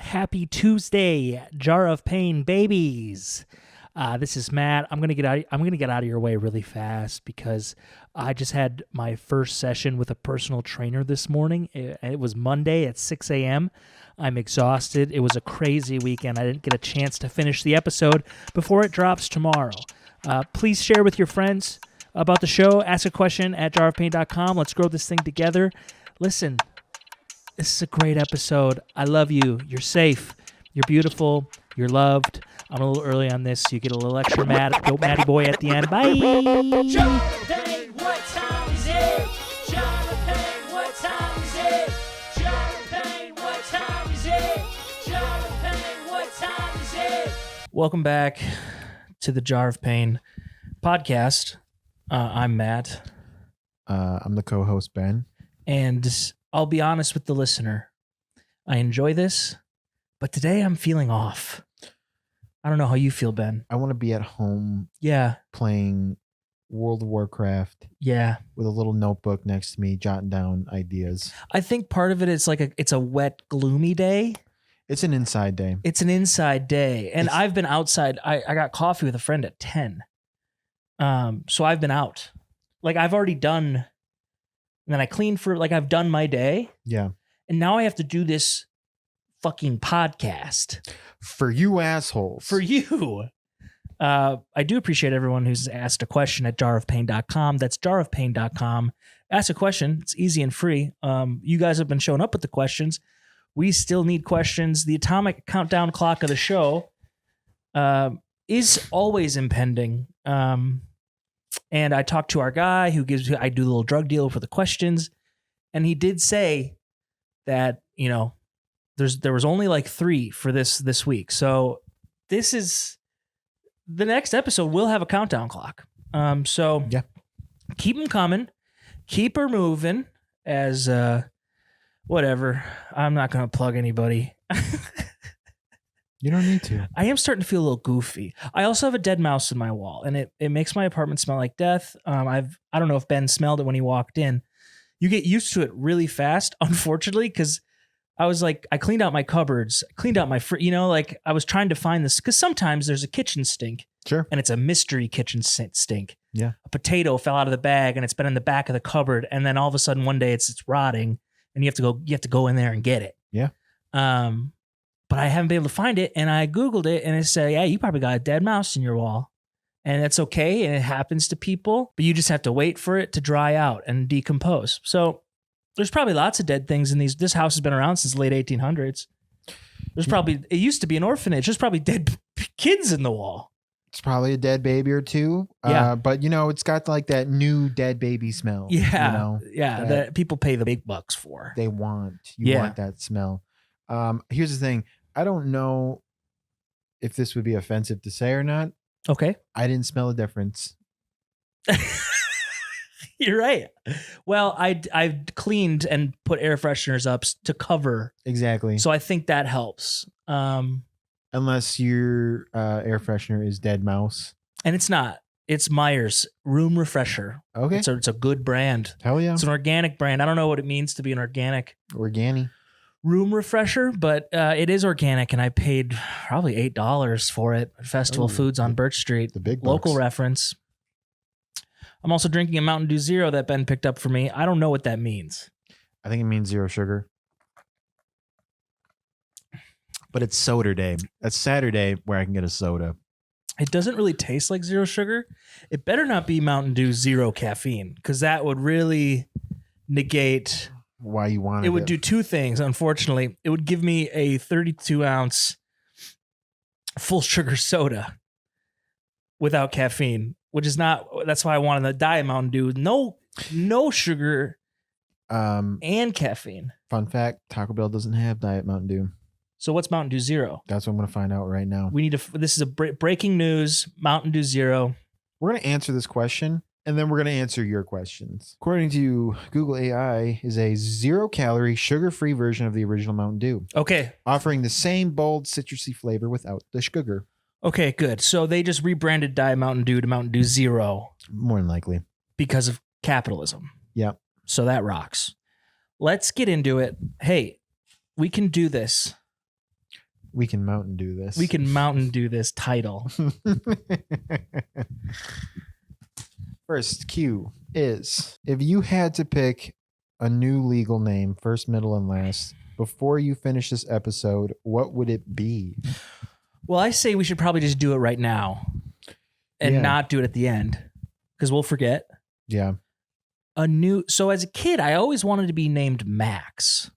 Happy Tuesday, Jar of Pain babies. This is Matt. I'm gonna get out of your way really fast because I just had my first session with a personal trainer this morning. It was Monday at 6 a.m. I'm exhausted. It was a crazy weekend. I didn't get a chance to finish the episode before it drops tomorrow. Please share with your friends about the show. Ask a question at jarofpain.com. Let's grow this thing together. Listen, this is a great episode. I love you. You're safe. You're beautiful. You're loved. I'm a little early on this, so you get a little extra Matty boy at the end. Bye. Jonathan, what time is it? Jonathan, what time is it? Jonathan, what time is it? Jonathan, what time is it? Welcome back to the Jar of Pain podcast. I'm Matt. I'm the co-host, Ben. And I'll be honest with the listener. I enjoy this, but today I'm feeling off. I don't know how you feel, Ben. I want to be at home Yeah. playing World of Warcraft Yeah. with a little notebook next to me, jotting down ideas. I think part of it is like it's a wet, gloomy day. It's an inside day. It's an inside day. And I've been outside. I got coffee with a friend at 10. So I've been out. Like I've already done, and then I cleaned I've done my day. Yeah. And now I have to do this fucking podcast. For you assholes. For you. I do appreciate everyone who's asked a question at jarofpain.com. That's jarofpain.com. Ask a question. It's easy and free. You guys have been showing up with the questions. We still need questions. The atomic countdown clock of the show is always impending. And I talked to our guy I do a little drug deal for the questions. And he did say that, there was only like 3 for this week. So this is the next episode. We'll have a countdown clock. So yeah, keep them coming, keep her moving as, whatever. I'm not going to plug anybody. You don't need to. I am starting to feel a little goofy. I also have a dead mouse in my wall, and it makes my apartment smell like death. I don't know if Ben smelled it when he walked in. You get used to it really fast, unfortunately, because I was like, I cleaned out my cupboards, cleaned out my I was trying to find this, because sometimes there's a kitchen stink. Sure. And it's a mystery kitchen stink. Yeah. A potato fell out of the bag and it's been in the back of the cupboard, and then all of a sudden one day it's rotting, and you have to go in there and get it. Yeah. But I haven't been able to find it, and I Googled it, and it said, yeah, you probably got a dead mouse in your wall. And that's okay, and it happens to people, but you just have to wait for it to dry out and decompose. So there's probably lots of dead things in these. This house has been around since the late 1800s. It used to be an orphanage. There's probably dead kids in the wall. It's probably a dead baby or two. Yeah. But, it's got like that new dead baby smell. Yeah. That people pay the big bucks for. They want. You want that smell. Here's the thing. I don't know if this would be offensive to say or not. Okay. I didn't smell a difference. You're right. Well, I cleaned and put air fresheners up to cover. Exactly. So I think that helps. Unless your air freshener is dead mouse. And it's not. It's Myers Room Refresher. Okay. It's a good brand. Hell yeah. It's an organic brand. I don't know what it means to be an organic room refresher, but it is organic, and I paid probably $8 for it at Festival Foods on Birch Street. The big local bucks. Reference. I'm also drinking a Mountain Dew Zero that Ben picked up for me. I don't know what that means. I think it means 0 sugar. But it's soda day. That's Saturday where I can get a soda. It doesn't really taste like zero sugar. It better not be Mountain Dew Zero caffeine, because that would really negate why you want it. Would do 2 things, unfortunately. It would give me a 32-ounce full sugar soda without caffeine, which is not. That's why I wanted the Diet Mountain Dew. No sugar and caffeine. Fun fact, Taco Bell doesn't have Diet Mountain Dew. So what's Mountain Dew Zero? That's what I'm going to find out right now. We need to. This is breaking news. Mountain Dew Zero. We're going to answer this question, and then we're going to answer your questions. According to Google AI, is a 0-calorie, sugar-free version of the original Mountain Dew. Okay. Offering the same bold, citrusy flavor without the sugar. Okay, good. So they just rebranded Diet Mountain Dew to Mountain Dew Zero. More than likely. Because of capitalism. Yeah. So that rocks. Let's get into it. Hey, we can do this. We can Mountain do this. We can Mountain Dew this title. First cue is, if you had to pick a new legal name, first, middle, and last, before you finish this episode, what would it be? Well, I say we should probably just do it right now and not do it at the end because we'll forget. Yeah. So as a kid, I always wanted to be named Max.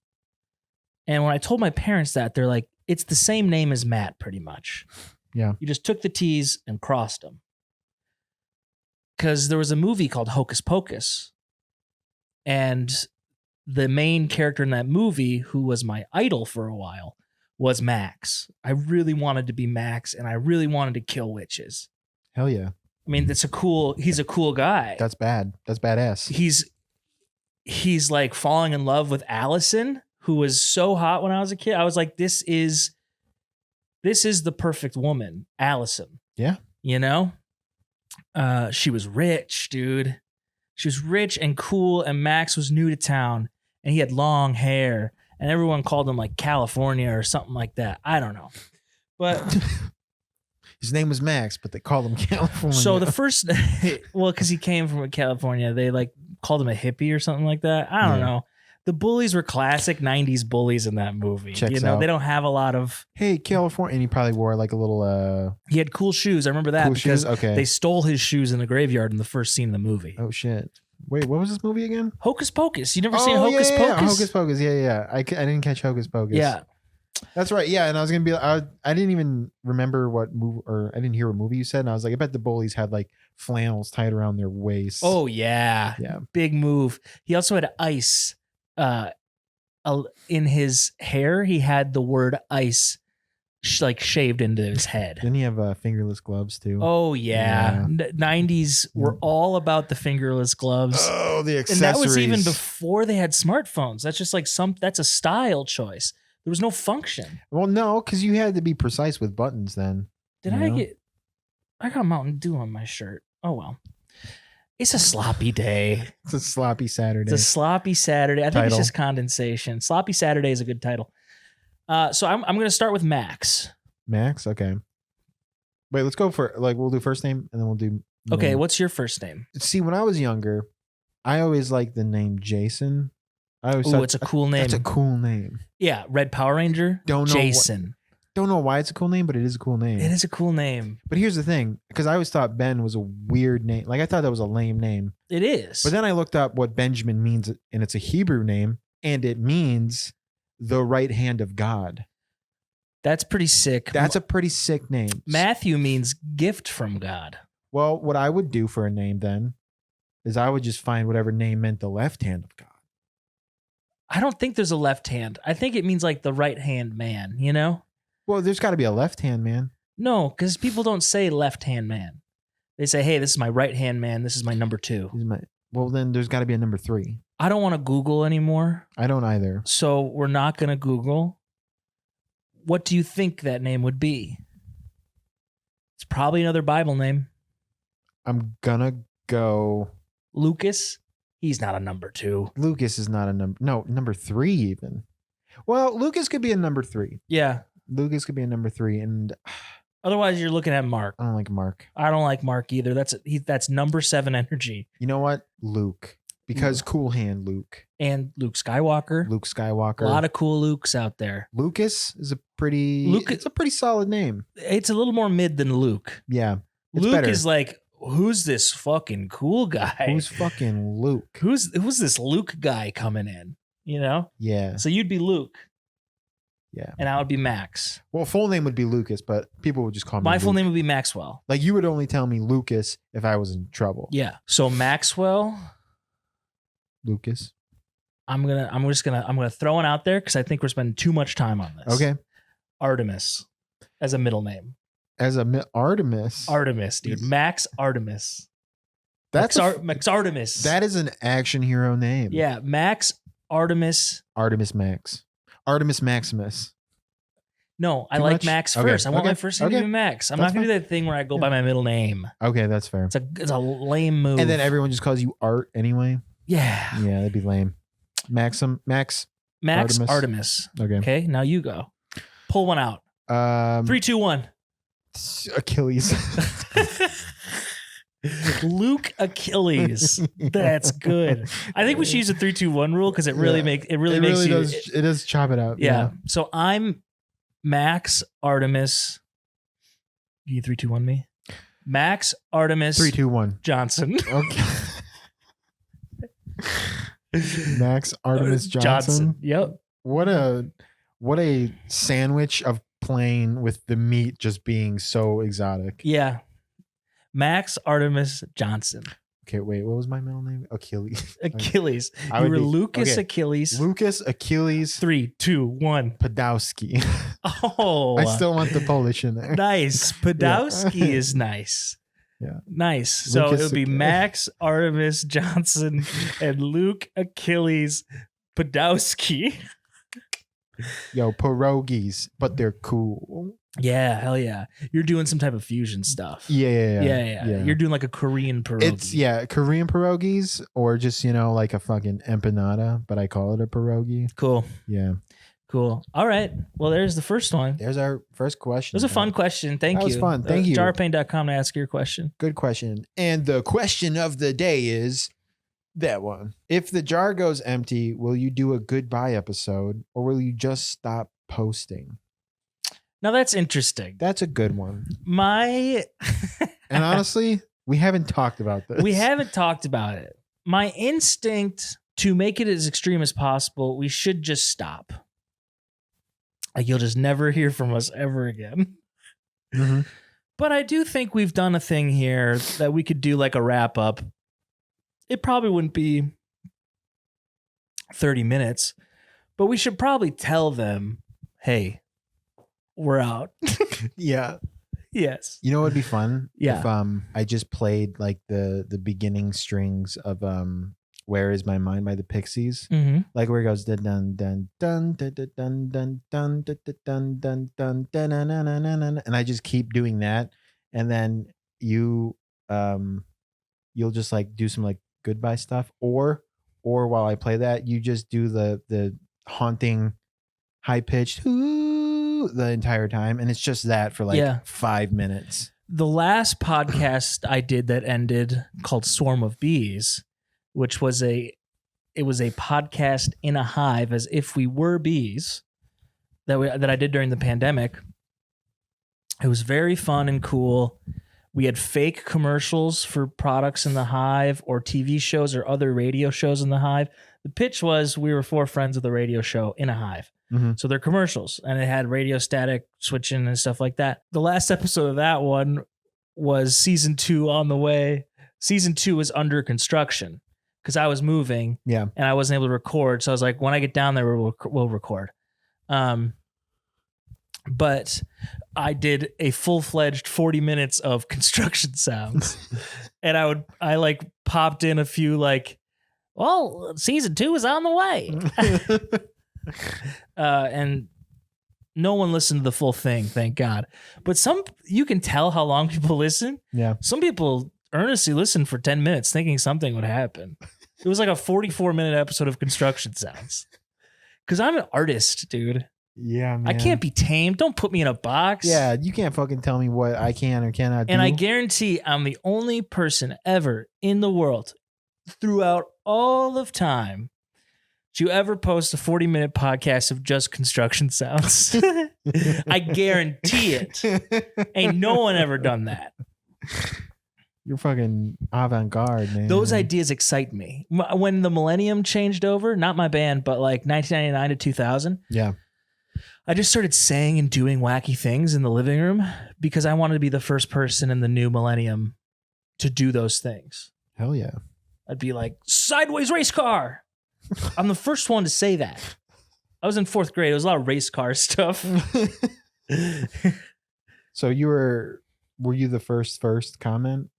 And when I told my parents that, they're like, it's the same name as Matt, pretty much. Yeah. You just took the T's and crossed them. Because there was a movie called Hocus Pocus. And the main character in that movie, who was my idol for a while, was Max. I really wanted to be Max, and I really wanted to kill witches. Hell yeah. I mean, he's a cool guy. That's bad. That's badass. He's like falling in love with Allison, who was so hot when I was a kid. I was like, this is the perfect woman, Allison. Yeah. You know? She was rich, dude. She was rich and cool, and Max was new to town, and he had long hair, and everyone called him like California or something like that. I don't know. But his name was Max, but they called him California. so the first, well, because he came from California, they like called him a hippie or something like that. I don't know. The bullies were classic 90s bullies in that movie. Checks out. They don't have a lot of... Hey, California. And he probably wore like a little... He had cool shoes. I remember that because they stole his shoes in the graveyard in the first scene of the movie. Oh, shit. Wait, what was this movie again? Hocus Pocus. You never seen Hocus Pocus? Yeah. Hocus Pocus. Yeah. I didn't catch Hocus Pocus. Yeah. That's right. Yeah. And I was going to be... I didn't even remember what movie... Or I didn't hear what movie you said. And I was like, I bet the bullies had like flannels tied around their waists. Oh, yeah. Yeah. Big move. He also had ice... in his hair, he had the word ice like shaved into his head. Didn't he have fingerless gloves too? Oh yeah. 90s were all about the fingerless gloves. Oh, the accessories. And that was even before they had smartphones. That's just like that's a style choice. There was no function. Well, no, because you had to be precise with buttons then. I got Mountain Dew on my shirt. Oh well. It's a sloppy day. It's a sloppy Saturday. It's a sloppy Saturday. I think it's just condensation. Sloppy Saturday is a good title. So I'm going to start with Max. Max? Okay. Wait, let's go for, we'll do first name and then we'll do... Okay, what's your first name? See, when I was younger, I always liked the name Jason. It's a cool name. That's a cool name. Yeah, Red Power Ranger. Don't know Jason. Don't know why it's a cool name, but it is a cool name. It is a cool name. But here's the thing, because I always thought Ben was a weird name. Like I thought that was a lame name. It is. But then I looked up what Benjamin means, and it's a Hebrew name, and it means the right hand of God. That's pretty sick. That's a pretty sick name. Matthew means gift from God. Well, what I would do for a name then is I would just find whatever name meant the left hand of God. I don't think there's a left hand. I think it means like the right hand man, you know? Well, there's got to be a left hand man. No, because people don't say left hand man. They say, hey, this is my right hand man. This is my number 2. Well, then there's got to be a number 3. I don't want to Google anymore. I don't either. So we're not going to Google. What do you think that name would be? It's probably another Bible name. I'm going to go... Lucas? He's not a number 2. Lucas is not a number... No, number 3 even. Well, Lucas could be a number 3. Yeah. Lucas could be a number 3, and otherwise you're looking at Mark. I don't like Mark. I don't like Mark either. That's number 7 energy. You know what? Luke. Because cool hand Luke. And Luke Skywalker. Luke Skywalker. A lot of cool Lukes out there. Lucas is it's a pretty solid name. It's a little more mid than Luke. Yeah. Luke better. is like, who's this fucking cool guy? Who's fucking Luke? Who's this Luke guy coming in? You know? Yeah. So you'd be Luke. Yeah. And I would be Max. Well, full name would be Lucas, but people would just call me My Luke. full name would be Maxwell. Like you would only tell me Lucas if I was in trouble. Yeah. So Maxwell. Lucas. I'm gonna throw one out there because I think we're spending too much time on this. Okay. Artemis as a middle name. Artemis. Artemis, dude. Max Artemis. That's Max Artemis. That is an action hero name. Yeah, Max Artemis. Artemis Max. Artemis Maximus. No, I Too like much? Max Okay, first. I want okay, my first name to okay. be Max. I'm That's not gonna do that thing where I go by my middle name. Okay, that's fair. It's a lame move. And then everyone just calls you Art anyway. Yeah. Yeah, that'd be lame. Max Artemis. Okay. Okay, now you go. Pull one out. 3, 2, 1. Achilles. Luke Achilles. That's good. I think we should use a 3, 2, 1 rule because it really makes you. It does chop it up. Yeah. So I'm Max Artemis. You 3, 2, 1 me. Max Artemis 3, 2, 1 Johnson. Okay. Max Artemis Johnson. Yep. What a sandwich of plain with the meat just being so exotic. Yeah. Max Artemis Johnson. Okay, wait. What was my middle name? Achilles. Achilles. I You would were be- Lucas okay. Achilles. Lucas Achilles 3, 2, 1. Podowski. Oh. I still want the Polish in there. Nice. Podowski is nice. Yeah. Nice. So Lucas it would be Ach- Max Artemis Johnson and Luke Achilles Podowski. Yo, pierogies, but they're cool. Yeah, hell yeah. You're doing some type of fusion stuff. Yeah. You're doing like a Korean pierogi. It's Korean pierogies or just, like a fucking empanada, but I call it a pierogi. Cool. Yeah. Cool. All right. Well, there's the first one. It There's our first question. was a fun question. Thank That you. was fun. Thank you. Jarpain.com to ask your question. Good question. And the question of the day is that one. If the jar goes empty, will you do a goodbye episode or will you just stop posting? Now that's interesting. That's a good one. My And honestly, we haven't talked about this. we haven't talked about it. My instinct to make it as extreme as possible, we should just stop. Like you'll just never hear from us ever again. Mhm. But I do think we've done a thing here that we could do like a wrap up. It probably wouldn't be 30 minutes, but we should probably tell them, hey, we're out. Yeah. Yes. You know what would be fun? Yeah. If I just played like the beginning strings of Where Is My Mind by the Pixies. Mm-hmm. Like where it goes dun dun dun dun dun dun dun dun dun dun dun dun dun, and I just keep doing that, and then you'll just like do some like goodbye stuff, or while I play that, you just do the haunting high pitched the entire time, and it's just that for like 5 minutes. The last podcast I did that ended called Swarm of Bees, which was a podcast in a hive as if we were bees that I did during the pandemic. It was very fun and cool. We had fake commercials for products in the hive or TV shows or other radio shows in the hive. The pitch was we were 4 friends with a radio show in a hive. Mhm. So they're commercials and it had radio static switching and stuff like that. The last episode of that one was season 2 on the way. Season 2 was under construction because I was moving Yeah. and I wasn't able to record. So I was like, when I get down there, we'll record. But I did a full-fledged 40 minutes of construction sounds. And I like popped in a few like, well, season 2 is on the way. And no one listened to the full thing, thank God. But you can tell how long people listen. Yeah. Some people earnestly listened for 10 minutes thinking something would happen. It was like a 44-minute episode of construction sounds. Because I'm an artist, dude. Yeah, man. I can't be tamed. Don't put me in a box. Yeah, you can't fucking tell me what I can or cannot do. And I guarantee I'm the only person ever in the world throughout all of time to ever post a 40-minute podcast of just construction sounds. I guarantee it. Ain't no one ever done that. You're fucking avant-garde, man. Those ideas excite me. When the millennium changed over, not my band, but like 1999 to 2000, Yeah. I just started saying and doing wacky things in the living room because I wanted to be the first person in the new millennium to do those things. Hell yeah. I'd be like, sideways race car. I'm the first one to say that. I was in 4th grade. It was a lot of race car stuff. So were you the first comment?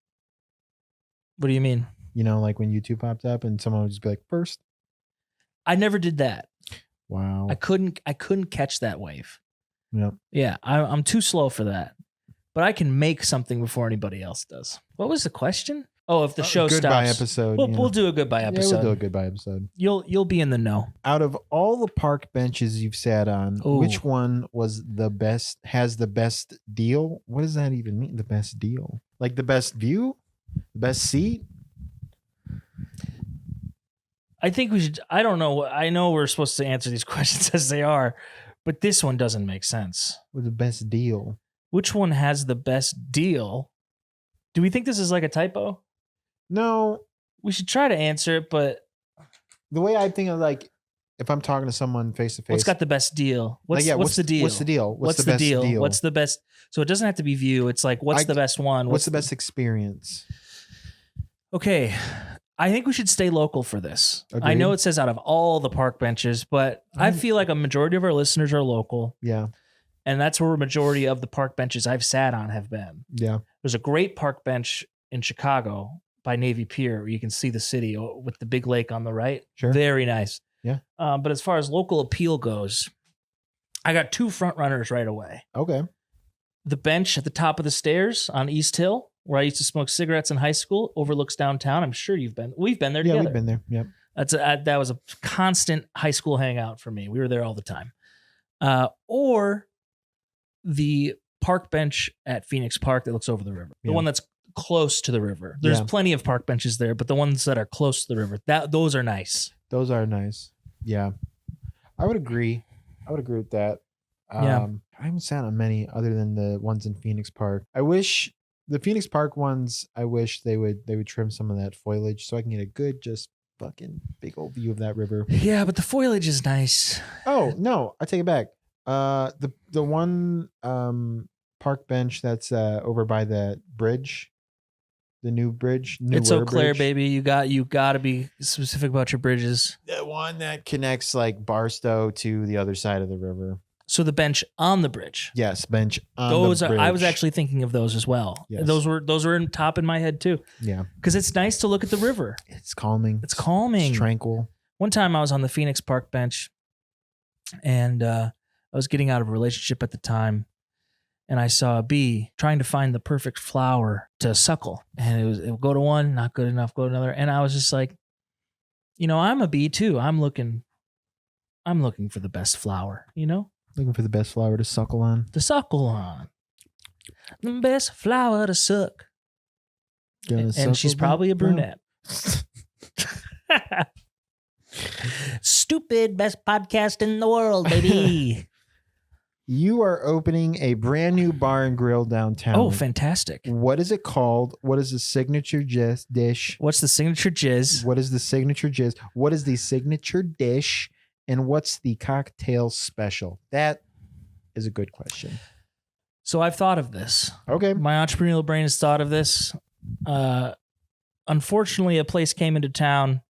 What do you mean? Like when YouTube popped up and someone would just be like, first? I never did that. Wow. I couldn't catch that wave. Yep. Yeah, I'm too slow for that. But I can make something before anybody else does. What was the question? Oh, if the show goodbye stops. episode. We'll do a goodbye episode. Yeah, we'll do a goodbye episode. You'll be in the know. Out of all the park benches you've sat on, Ooh. which one was the best? Has the best deal? What does that even mean? The best deal? Like the best view? The best seat? I think we should. I don't know. I know we're supposed to answer these questions as they are, but this one doesn't make sense. With the best deal? Which one has the best deal? Do we think this is like a typo? No. We should try to answer it, but The way I think of, like, if I'm talking to someone face to face, what's got the best deal? What's the deal? What's the deal? What's the best deal? What's the best? So it doesn't have to be view. It's like, what's the best one? What's the best experience? Okay. I think we should stay local for this. Agreed. I know it says out of all the park benches, but I feel like a majority of our listeners are local. Yeah. And that's where a majority of the park benches I've sat on have been. Yeah. There's a great park bench in Chicago by Navy Pier where you can see the city with the big lake on the right. Sure. Very nice. Yeah. But as far as local appeal goes, I got two front runners right away. Okay. The bench at the top of the stairs on East Hill, where I used to smoke cigarettes in high school, overlooks downtown. I'm sure we've been there together. Yeah, we've been there. Yep. That was a constant high school hangout for me. We were there all the time. Or the park bench at Phoenix Park that looks over the river. The Yeah. one that's close to the river. There's Yeah. plenty of park benches there, but the ones that are close to the river, those are nice. Those are nice. Yeah. I would agree. With that. Yeah. I haven't sat on many other than the ones in Phoenix Park. I wish the Phoenix Park ones, they would trim some of that foliage so I can get a good, just fucking big old view of that river. Yeah, but the foliage is nice. Oh, no, I take it back. The one park bench that's over by the bridge, the new bridge. It's Eau Claire, bridge. baby. You got to be specific about your bridges. The one that connects like Barstow to the other side of the river. So the bench on the bridge. Yes, bench on Those the are. bridge. I was actually thinking of those as well. Yes. Those were in top in my head too. Yeah. Because it's nice to look at the river. It's calming. It's calming. It's tranquil. One time I was on the Phoenix Park bench, and I was getting out of a relationship at the time, and I saw a bee trying to find the perfect flower to suckle, and it would go to one, not good enough, go to another, and I was just like, I'm a bee too. I'm looking for the best flower, Looking for the best flower to suckle on. to suckle on, the best flower to suck, and she's probably a brunette. Stupid, best podcast in the world, baby. You are opening a brand new bar and grill downtown. Oh, fantastic. What is it called? What is the signature dish? What's the signature jizz? What is the signature jizz? What is the signature dish? And what's the cocktail special? That is a good question. So I've thought of this. Okay. My entrepreneurial brain has thought of this. Unfortunately, a place came into town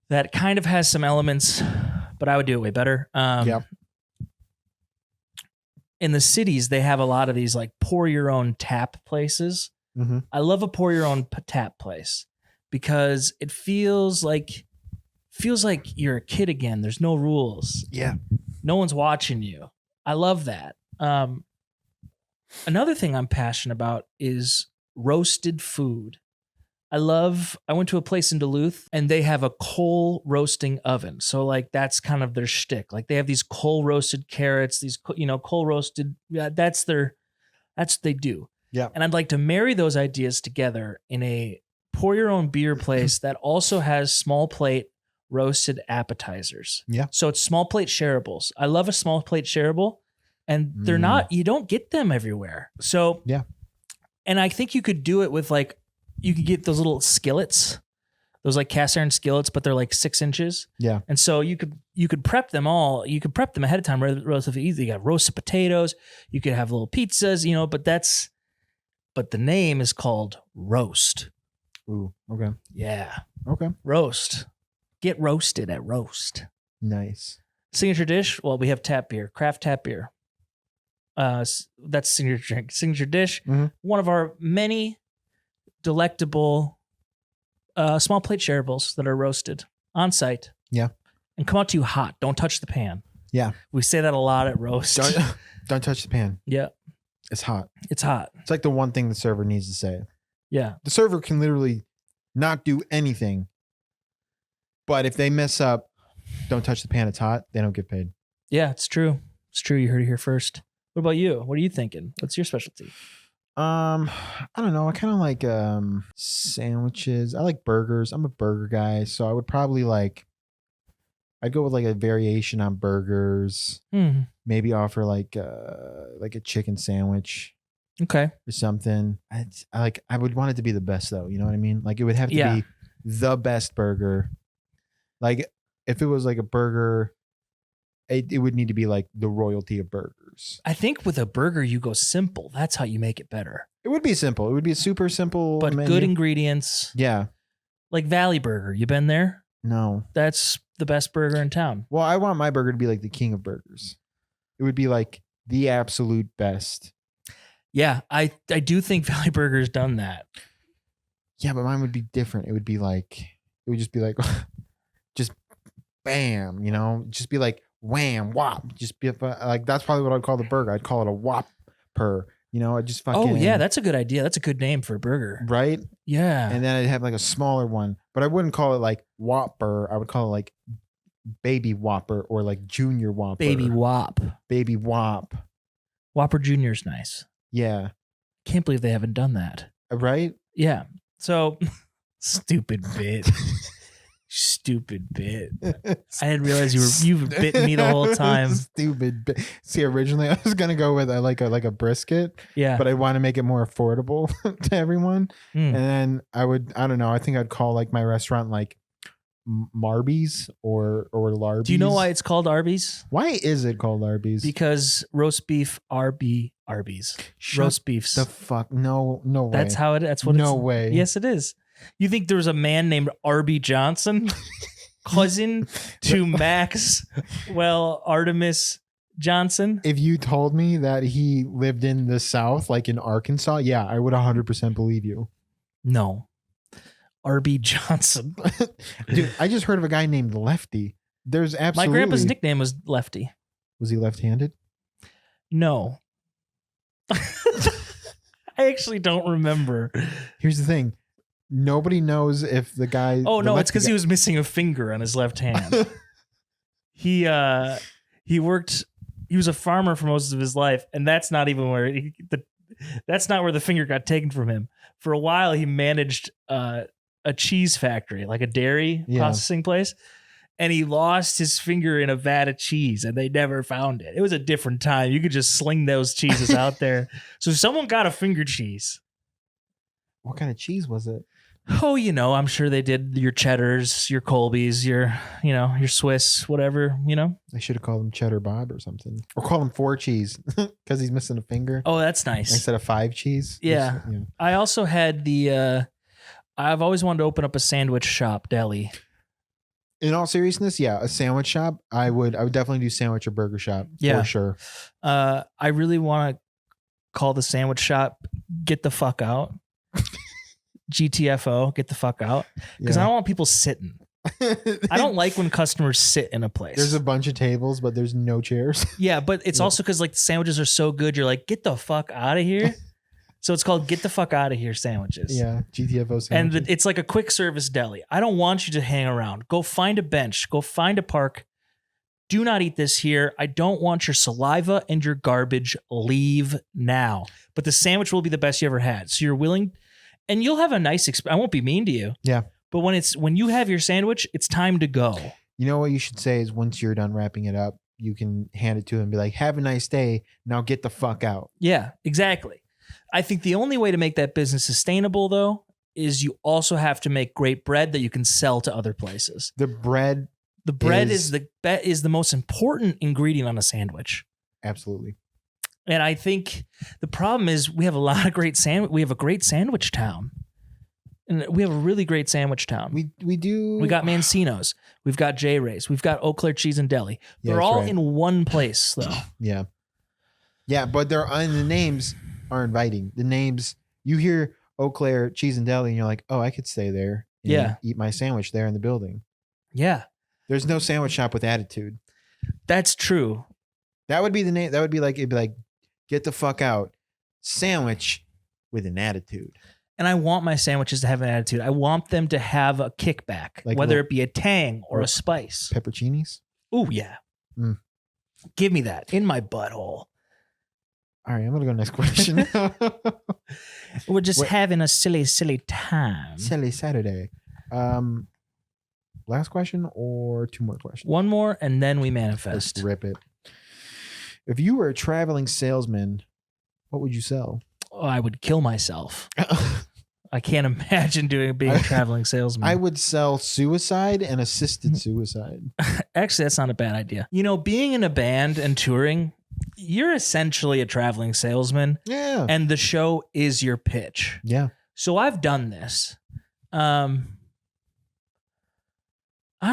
that kind of has some elements, but I would do it way better. Yep. In the cities, they have a lot of these like pour your own tap places. Mm-hmm. I love a pour your own tap place because it feels like you're a kid again. There's no rules. Yeah. No one's watching you. I love that. Another thing I'm passionate about is roasted food. I went to a place in Duluth and they have a coal roasting oven. So like that's kind of their shtick. Like they have these coal roasted carrots, these coal roasted. That's what they do. Yeah. And I'd like to marry those ideas together in a pour your own beer place that also has small plate roasted appetizers. Yeah. So it's small plate shareables. I love a small plate shareable, and they're not. You don't get them everywhere. So yeah. And I think you could do it with like. You could get those little skillets, those like cast iron skillets, but they're like 6 inches. Yeah. And so you could prep them all. You could prep them ahead of time relatively easy. You got roasted potatoes. You could have little pizzas, but the name is called roast. Ooh. Okay. Yeah. Okay. Roast. Get roasted at roast. Nice. Signature dish. Well, we have tap beer, craft tap beer. That's signature drink, signature dish. Mm-hmm. One of our many delectable small plate shareables that are roasted on site. Yeah. And come out to you hot. Don't touch the pan. Yeah. We say that a lot at roast. Don't touch the pan. Yeah. It's hot. It's hot. It's like the one thing the server needs to say. Yeah. The server can literally not do anything. But if they mess up, don't touch the pan, it's hot, they don't get paid. Yeah, it's true. It's true. You heard it here first. What about you? What are you thinking? What's your specialty? I don't know. I kind of like sandwiches. I like burgers. I'm a burger guy, so I would probably I'd go with like a variation on burgers. Maybe offer like a chicken sandwich. Okay. Or something. I would want it to be the best though. You know what I mean? Like it would have to be the best burger. Like if it was like a burger, it would need to be like the royalty of burgers. I think with a burger, you go simple. That's how you make it better. It would be simple. It would be a super simple, but menu. Good ingredients. Yeah. Like Valley Burger. You been there? No. That's the best burger in town. Well, I want my burger to be like the king of burgers. It would be like the absolute best. Yeah, I do think Valley Burger's done that. Yeah, but mine would be different. It would just be like, just bam, just be like wham, whop. Just be like, that's probably what I'd call the burger. I'd call it a whopper. I just fucking. Oh yeah, that's a good idea. That's a good name for a burger. Right? Yeah. And then I'd have like a smaller one, but I wouldn't call it like Whopper. I would call it like Baby Whopper or like Junior Whopper. Baby Whop. Baby Whop. Whopper Junior's nice. Yeah. Can't believe they haven't done that. Right? Yeah. So stupid bit. Stupid bit. I didn't realize you've bitten me the whole time. Stupid bit. See, originally I was gonna go with like a brisket. Yeah. But I want to make it more affordable to everyone. And then I don't know. I think I'd call like my restaurant like Marby's or Larby's. Do you know why it's called Arby's? Why is it called Arby's? Because roast beef Arby's. Roast beefs. The fuck? No way. That's how it. That's what. No way. Yes, it is. You think there was a man named Arby Johnson, cousin to Max, Artemis Johnson? If you told me that he lived in the South, like in Arkansas, yeah, I would 100% believe you. No. Arby Johnson. Dude, I just heard of a guy named Lefty. There's absolutely. My grandpa's nickname was Lefty. Was he left-handed? No. I actually don't remember. Here's the thing. Nobody knows if the guy. Oh no, it's because he was missing a finger on his left hand. He worked. He was a farmer for most of his life, and that's not even where that's not where the finger got taken from him. For a while, he managed a cheese factory, like a dairy processing place, and he lost his finger in a vat of cheese, and they never found it. It was a different time. You could just sling those cheeses out there. So someone got a finger cheese. What kind of cheese was it? Oh, I'm sure they did your cheddars, your Colbys, your Swiss, whatever, I should have called him Cheddar Bob or something. Or call him 4 cheese because he's missing a finger. Oh, that's nice. Instead of 5 cheese. Yeah. I also had I've always wanted to open up a sandwich shop deli. In all seriousness, yeah, a sandwich shop. I would definitely do sandwich or burger shop for sure. I really want to call the sandwich shop Get the Fuck Out. GTFO, get the fuck out. Because I don't want people sitting. I don't like when customers sit in a place. There's a bunch of tables, but there's no chairs. Yeah, but it's also because like the sandwiches are so good, you're like, get the fuck out of here. So it's called Get the Fuck Out of Here sandwiches. Yeah, GTFO sandwiches. And it's like a quick service deli. I don't want you to hang around. Go find a bench. Go find a park. Do not eat this here. I don't want your saliva and your garbage. Leave now. But the sandwich will be the best you ever had. So you're willing... And you'll have a nice experience. I won't be mean to you. Yeah. But when you have your sandwich, it's time to go. You know what you should say is once you're done wrapping it up, you can hand it to him and be like, have a nice day. Now get the fuck out. Yeah, exactly. I think the only way to make that business sustainable, though, is you also have to make great bread that you can sell to other places. The bread is the most important ingredient on a sandwich. Absolutely. And I think the problem is we have a lot of great we have a great sandwich town. And we have a really great sandwich town. We do. We got Mancino's. We've got J. Ray's. We've got Eau Claire Cheese and Deli. They're all in one place, though. Yeah. Yeah, but the names are inviting. The names, you hear Eau Claire Cheese and Deli, and you're like, oh, I could stay there and eat my sandwich there in the building. Yeah. There's no sandwich shop with attitude. That's true. That would be the name. That would be like, it'd be like, get the fuck out. Sandwich with an attitude. And I want my sandwiches to have an attitude. I want them to have a kickback, Like whether little- it be a tang or or- a spice. Pepperoncinis. Oh, yeah. Mm. Give me that in my butthole. All right, I'm gonna go next question. We're just What- having a silly, silly time. Silly Saturday. Last question or 2 more questions? One more, and then we Let's manifest. rip it. If you were a traveling salesman, what would you sell? Oh, I would kill myself. I can't imagine being a traveling salesman. I would sell suicide and assisted suicide. Actually, that's not a bad idea. You know, being in a band and touring, you're essentially a traveling salesman, Yeah. and the show is your pitch. Yeah. So I've done this. I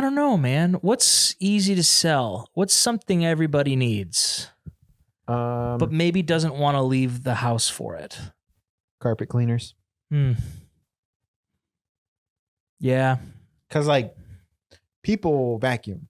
don't know, man. What's easy to sell? What's something everybody needs, but maybe doesn't want to leave the house for it? Carpet cleaners. Yeah. Because, like, people vacuum.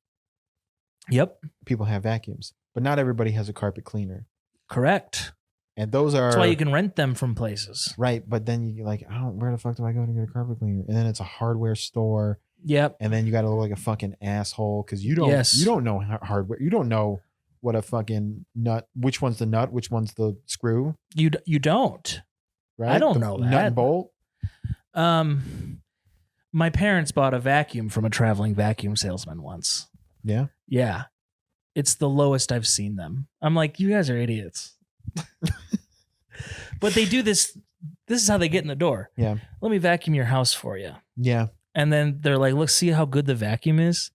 Yep. People have vacuums. But not everybody has a carpet cleaner. Correct. And those are... That's why you can rent them from places. Right. But then you're like, where the fuck do I go to get a carpet cleaner? And then it's a hardware store. Yep. And then you got to look like a fucking asshole because you don't Yes. you don't know hardware. You don't know what a fucking nut, which one's the nut, which one's the screw, You don't. right? I don't The know nut that. and bolt. My parents bought a vacuum from a traveling vacuum salesman once. Yeah. Yeah. It's the lowest I've seen them. I'm like, you guys are idiots. But they do this. This is how they get in the door. Yeah. Let me vacuum your house for you. Yeah. And then they're like, look, see how good the vacuum is?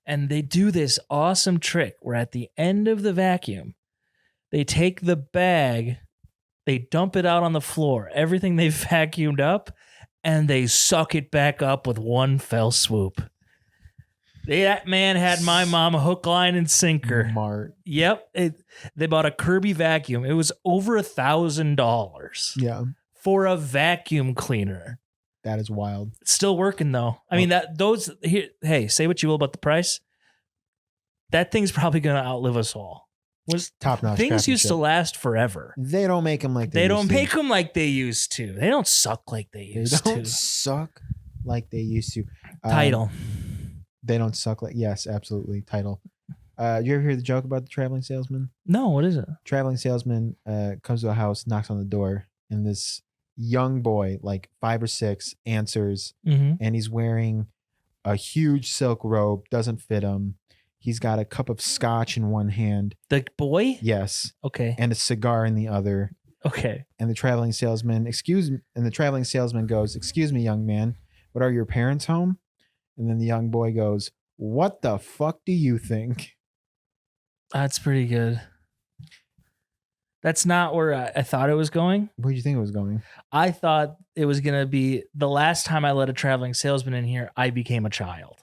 And they do this awesome trick where at the end of the vacuum, they take the bag, they dump it out on the floor, everything they vacuumed up, and they suck it back up with one fell swoop. That man had my mom hook, line, and sinker. Smart. Yep. They bought a Kirby vacuum. It was over $1,000 Yeah. for a vacuum cleaner. That is wild. It's still working though. I mean hey, say what you will about the price. That thing's probably going to outlive us all. Top notch. Things used to last forever. They don't make them like They don't used to. make them like they used to. They don't suck like they They used don't to. suck like they used to. Title. They don't suck like yes, absolutely. Title. You ever hear the joke about the traveling salesman? No, what is it? Traveling salesman comes to a house, knocks on the door, and this young boy, like 5 or 6, answers, Mm-hmm. and he's wearing a huge silk robe, doesn't fit him. He's got a cup of scotch in one hand, The boy? yes, Okay. and a cigar in the other. Okay. And the traveling salesman, goes, "Excuse me, young man, but are your parents home?" And then the young boy goes, "What the fuck do you think?" That's pretty good. That's not where I thought it was going. Where do you think it was going? I thought it was going to be the last time I let a traveling salesman in here, I became a child.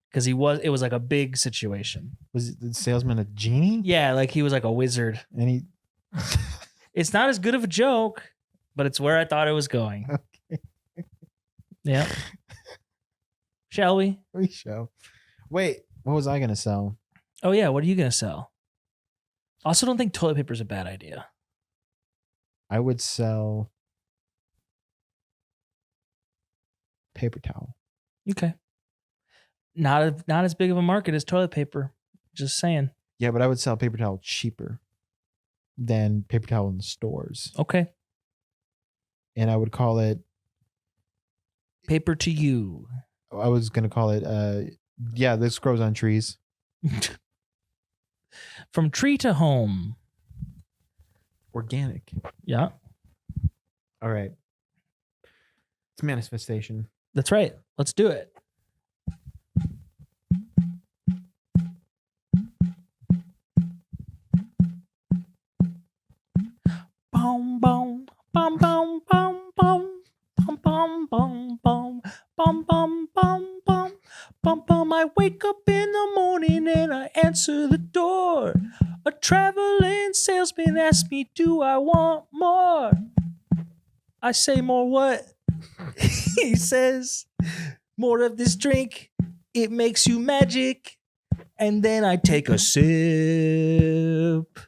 Because it was like a big situation. Was the salesman a genie? Yeah, like he was like a wizard. And he It's not as good of a joke, but it's where I thought it was going. Okay. Yeah. Shall we? we show. Wait, what was I gonna sell? Oh, yeah. What are you going to sell? Also, don't think toilet paper is a bad idea. I would sell paper towel. Okay. Not as big of a market as toilet paper. Just saying. Yeah, but I would sell paper towel cheaper than paper towel in the stores. Okay. And I would call it, Paper to you. I was gonna call it this grows on trees. From tree to home. Organic. Yeah, All right. It's manifestation. that's right. Let's do it. Boom, boom, boom, boom, boom, boom. Bum, bum, bum, bum, bum, bum, bum, bum, bum, bum. I wake up in the morning and I answer the door. A traveling salesman asks me, do I want more? I say, more what? He says, more of this drink. It makes you magic. And then I take a sip.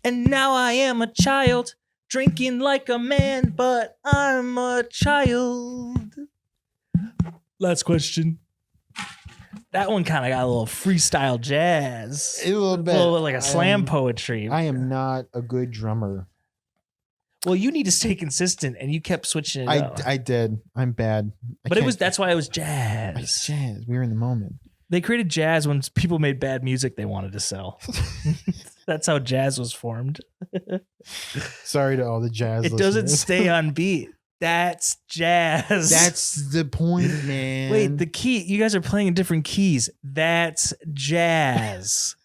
And now I am a child Drinking like a man, but I'm a child. Last question. That one kind of got a little freestyle jazz. A little bit. A little like a slam poetry. I am not a good drummer. Well, you need to stay consistent, and you kept switching it up. I did. I'm bad. But that's why it was jazz. It's jazz. We were in the moment. They created jazz when people made bad music they wanted to sell. That's how jazz was formed. Sorry to all the jazz It listeners. doesn't stay on beat. That's jazz. That's the point, man. Wait, the key. You guys are playing in different keys. That's jazz.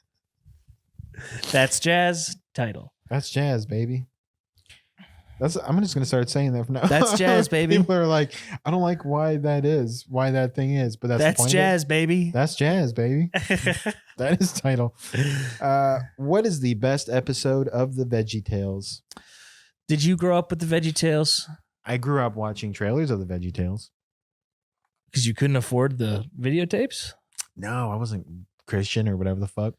That's jazz title. That's jazz, baby. I'm just gonna start saying that from now. That's jazz, baby. People are like, I don't like why that thing is, but that's the point jazz, of it. baby. That's jazz, baby. That is title. What is the best episode of the Veggie Tales? Did you grow up with the Veggie Tales? I grew up watching trailers of the Veggie Tales. Because you couldn't afford the videotapes? No, I wasn't Christian or whatever the fuck.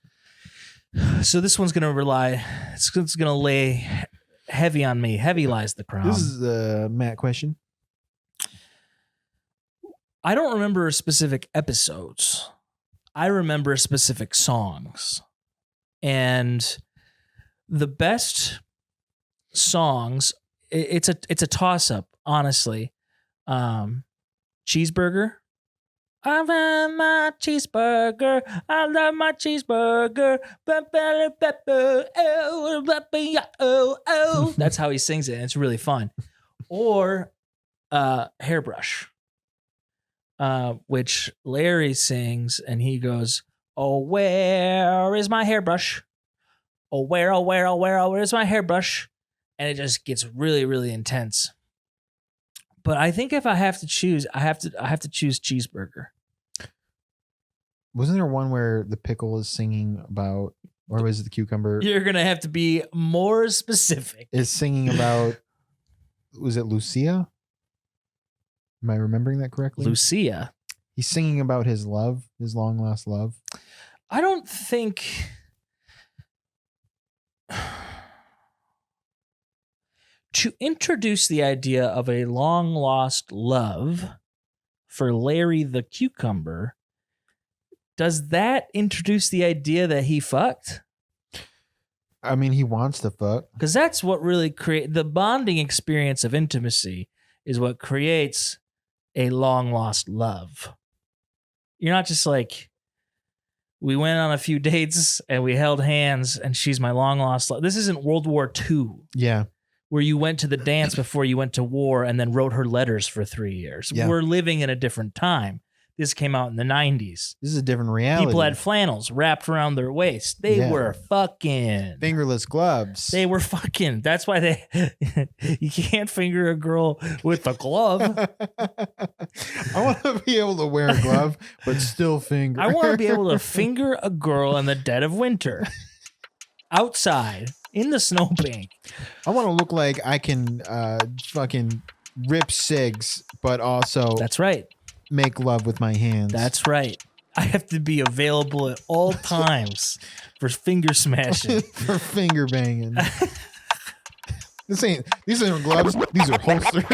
So this one's gonna it's gonna lay heavy on me. Heavy lies the crown. This is a Matt question. I don't remember specific episodes. I remember specific songs. And the best songs, it's a toss-up, honestly. Cheeseburger. I love my cheeseburger. I love my cheeseburger. Oh. That's how he sings it. And it's really fun. Or Hairbrush, which Larry sings, and he goes, "Oh, where is my hairbrush? Oh, where's my hairbrush?" And it just gets really, really intense. But I think if I have to choose, I have to choose Cheeseburger. Wasn't there one where the pickle is singing about, or was it the cucumber? You're gonna have to be more specific. Is singing about, was it Lucia? Am I remembering that correctly? Lucia. He's singing about his love, his long lost love. I don't think. To introduce the idea of a long lost love for Larry the Cucumber, does that introduce the idea that he fucked? I mean, he wants to fuck. Because that's what really creates the bonding experience of intimacy, is what creates a long lost love. You're not just like, we went on a few dates and we held hands and she's my long lost love. This isn't World War II. Yeah. Where you went to the dance before you went to war and then wrote her letters for 3 years. Yeah. We're living in a different time. This came out in the 90s. This is a different reality. People had flannels wrapped around their waist. They were fucking. Fingerless gloves. They were fucking. That's why you can't finger a girl with a glove. I want to be able to wear a glove, but still finger. I want to be able to finger a girl in the dead of winter. Outside. In the snowbank. I want to look like I can fucking rip cigs, but also That's right. make love with my hands. That's right. I have to be available at all times for finger smashing. for finger banging. These ain't gloves. These are holsters.